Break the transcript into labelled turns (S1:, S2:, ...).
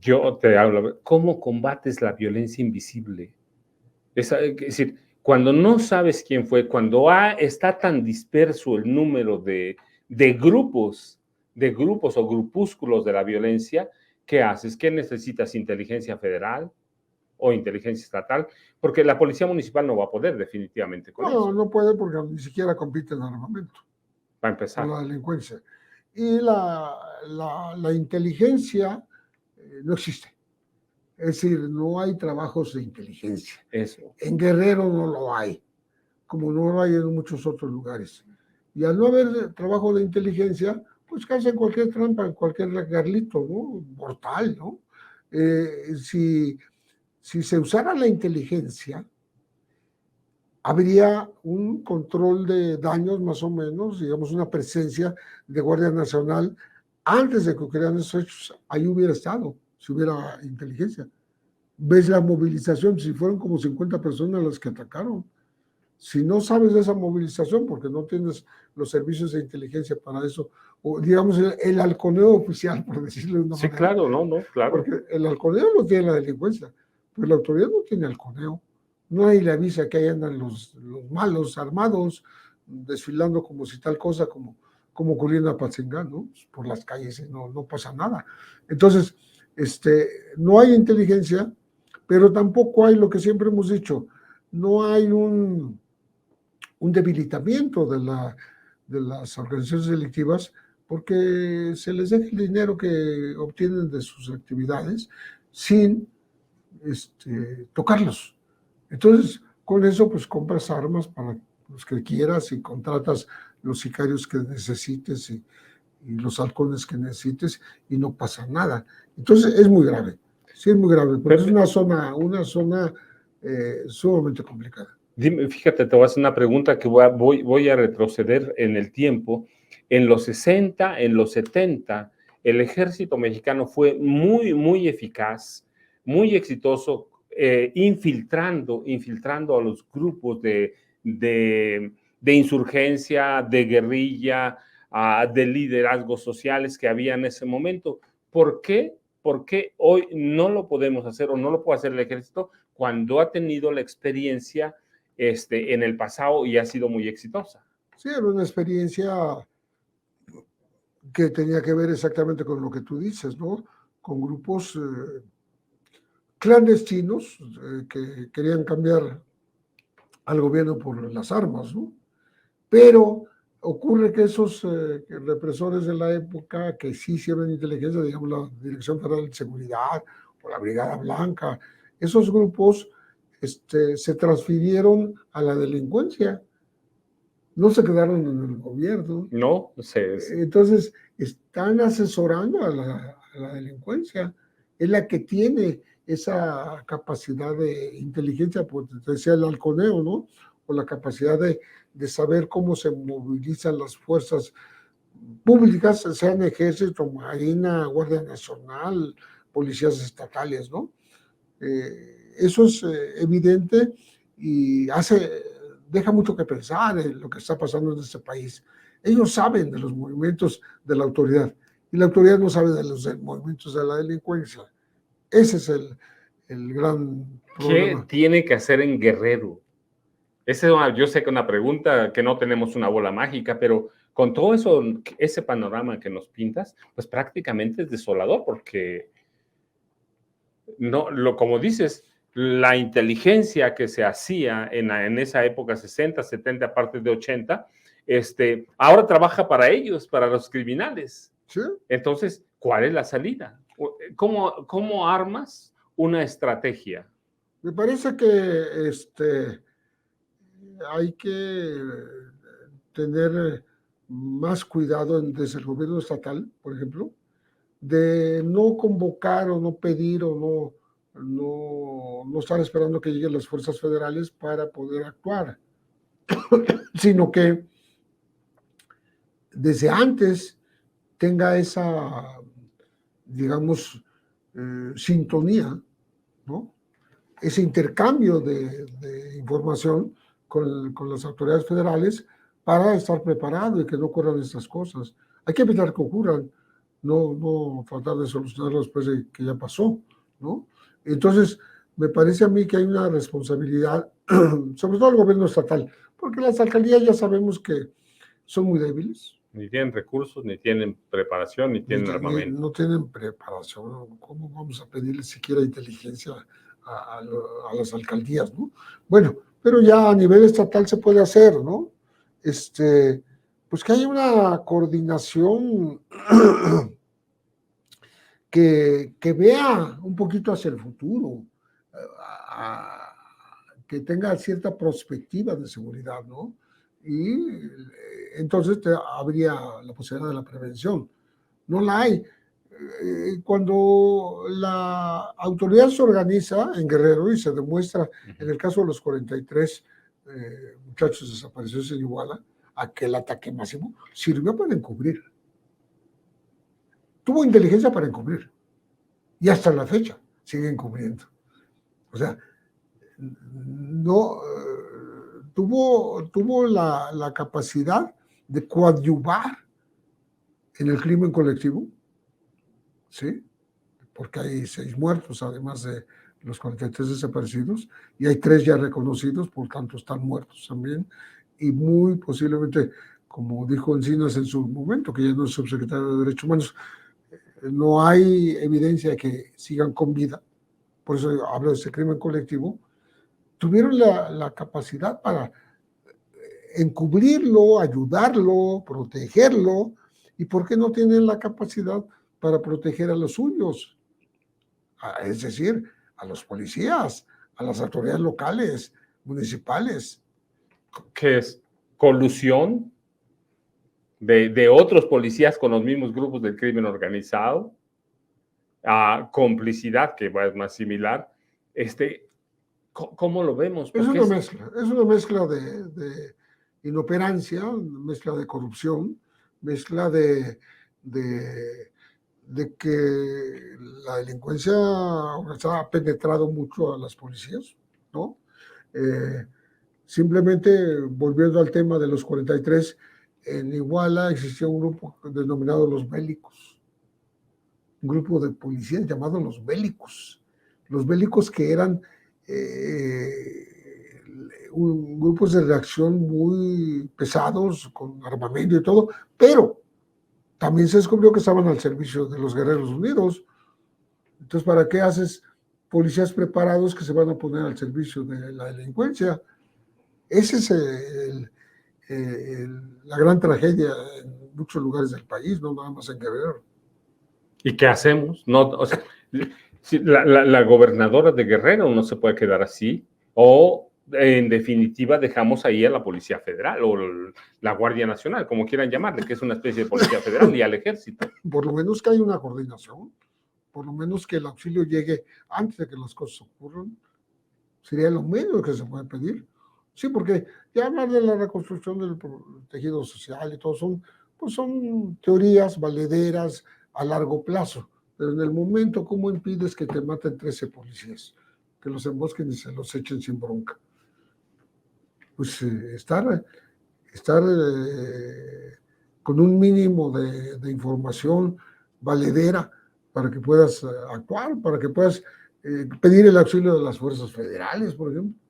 S1: Yo te hablo, ¿cómo combates la violencia invisible? Es decir, cuando no sabes quién fue, cuando está tan disperso el número de grupos, de grupos o grupúsculos de la violencia, ¿qué haces? ¿Qué necesitas? ¿Inteligencia federal o inteligencia estatal? Porque la policía municipal no va a poder definitivamente con
S2: No,
S1: eso,
S2: no puede porque ni siquiera compite en armamento
S1: para
S2: con
S1: empezar.
S2: la delincuencia. Y la inteligencia no existe. Es decir, no hay trabajos de inteligencia.
S1: Eso.
S2: En Guerrero no lo hay, como no lo hay en muchos otros lugares. Y al no haber trabajo de inteligencia, pues cae en cualquier trampa, en cualquier garlito, ¿no? Mortal, ¿no? Si se usara la inteligencia, habría un control de daños más o menos, digamos una presencia de Guardia Nacional antes de que ocurrieran esos hechos. Ahí hubiera estado, si hubiera inteligencia. Ves la movilización, si fueron como 50 personas las que atacaron. Si no sabes de esa movilización, porque no tienes los servicios de inteligencia para eso, o digamos el halconeo oficial, por decirlo de una
S1: Sí,
S2: manera,
S1: claro, no, claro.
S2: porque el halconeo lo tiene la delincuencia, pero la autoridad no tiene halconeo. Nadie le avisa que ahí andan los malos armados desfilando como si tal cosa, como ocurrió en Apatzingán, ¿no? Por las calles y no pasa nada. Entonces, no hay inteligencia, pero tampoco hay lo que siempre hemos dicho, no hay un debilitamiento de las organizaciones delictivas porque se les deja el dinero que obtienen de sus actividades sin tocarlos. Entonces, con eso, pues compras armas para los que quieras y contratas los sicarios que necesites y los halcones que necesites y no pasa nada. Entonces, es muy grave. Sí, es muy grave, porque es una zona sumamente complicada.
S1: Dime, fíjate, te voy a hacer una pregunta que voy a retroceder en el tiempo. En los 60, en los 70, el ejército mexicano fue muy eficaz, muy exitoso, infiltrando a los grupos de insurgencia, de guerrilla, de liderazgos sociales que había en ese momento. ¿Por qué? ¿Por qué hoy no lo podemos hacer o no lo puede hacer el ejército cuando ha tenido la experiencia en el pasado y ha sido muy exitosa?
S2: Sí, era una experiencia que tenía que ver exactamente con lo que tú dices, ¿no? Con grupos clandestinos que querían cambiar al gobierno por las armas, ¿no? Pero ocurre que esos represores de la época que sí hicieron inteligencia, digamos la Dirección Federal de Seguridad o la Brigada Blanca, esos grupos se transfirieron a la delincuencia, no se quedaron en el gobierno.
S1: No sé.
S2: Entonces, están asesorando a la delincuencia. Es la que tiene esa capacidad de inteligencia, pues te decía el halconeo, ¿no? O la capacidad de saber cómo se movilizan las fuerzas públicas, sean ejército, marina, Guardia Nacional, policías estatales, ¿no? Eso es evidente y deja mucho que pensar en lo que está pasando en este país. Ellos saben de los movimientos de la autoridad y la autoridad no sabe de los movimientos de la delincuencia. Ese es el gran problema.
S1: ¿Qué tiene que hacer en Guerrero? Yo sé que es una pregunta, que no tenemos una bola mágica, pero con todo eso, ese panorama que nos pintas, pues prácticamente es desolador, porque no, como dices, la inteligencia que se hacía en esa época, 60, 70, aparte de 80, ahora trabaja para ellos, para los criminales.
S2: ¿Sí?
S1: Entonces, ¿cuál es la salida? ¿Cómo armas una estrategia?
S2: Me parece que hay que tener más cuidado desde el gobierno estatal, por ejemplo, de no convocar o no pedir o no estar esperando que lleguen las fuerzas federales para poder actuar, sino que desde antes tenga esa, digamos, sintonía, ¿no? Ese intercambio de información con las autoridades federales para estar preparado y que no ocurran estas cosas. Hay que evitar que ocurran. no tratar de solucionarlo después de que ya pasó, ¿no? Entonces, me parece a mí que hay una responsabilidad, sobre todo el gobierno estatal, porque las alcaldías ya sabemos que son muy débiles.
S1: Ni tienen recursos, ni tienen preparación, ni tienen armamento.
S2: No tienen preparación. ¿Cómo vamos a pedirle siquiera inteligencia a las alcaldías, ¿no? Bueno, pero ya a nivel estatal se puede hacer, ¿no? Pues que haya una coordinación que vea un poquito hacia el futuro, que tenga cierta perspectiva de seguridad, ¿no? Y entonces habría la posibilidad de la prevención. No la hay. Cuando la autoridad se organiza en Guerrero y se demuestra, en el caso de los 43 muchachos desaparecidos en Iguala, aquel ataque masivo sirvió para encubrir. Tuvo inteligencia para encubrir. Y hasta la fecha sigue encubriendo. O sea, no tuvo la capacidad de coadyuvar en el crimen colectivo, ¿sí? Porque hay 6 muertos, además de los 43 desaparecidos, y hay 3 ya reconocidos, por tanto están muertos también, y muy posiblemente, como dijo Encinas en su momento, que ya no es subsecretario de Derechos Humanos, no hay evidencia de que sigan con vida, por eso hablo de ese crimen colectivo, tuvieron la capacidad para encubrirlo, ayudarlo, protegerlo, y ¿por qué no tienen la capacidad para proteger a los suyos? Es decir, a los policías, a las autoridades locales, municipales.
S1: ¿Qué es? ¿Colusión de otros policías con los mismos grupos del crimen organizado? Complicidad, que es más similar. ¿Cómo lo vemos?
S2: Es una mezcla de inoperancia, mezcla de corrupción, mezcla de que la delincuencia ha penetrado mucho a las policías, ¿no? Simplemente, volviendo al tema de los 43, en Iguala existía un grupo denominado los bélicos, un grupo de policías llamados los bélicos que eran grupos de reacción muy pesados, con armamento y todo, pero también se descubrió que estaban al servicio de los Guerreros Unidos. Entonces, ¿para qué haces policías preparados que se van a poner al servicio de la delincuencia? Esa es la gran tragedia en muchos lugares del país, no nada más en Guerrero.
S1: ¿Y qué hacemos? No, o sea, la gobernadora de Guerrero no se puede quedar así, o en definitiva dejamos ahí a la Policía Federal o la Guardia Nacional, como quieran llamarle, que es una especie de Policía Federal, y al Ejército.
S2: Por lo menos que haya una coordinación, por lo menos que el auxilio llegue antes de que las cosas ocurran, sería lo menos que se puede pedir. Sí, porque ya hablar de la reconstrucción del tejido social y todo son teorías valederas a largo plazo, pero en el momento, ¿cómo impides que te maten 13 policías? Que los embosquen y se los echen sin bronca. Pues estar con un mínimo de información valedera para que puedas actuar, para que puedas pedir el auxilio de las fuerzas federales, por ejemplo.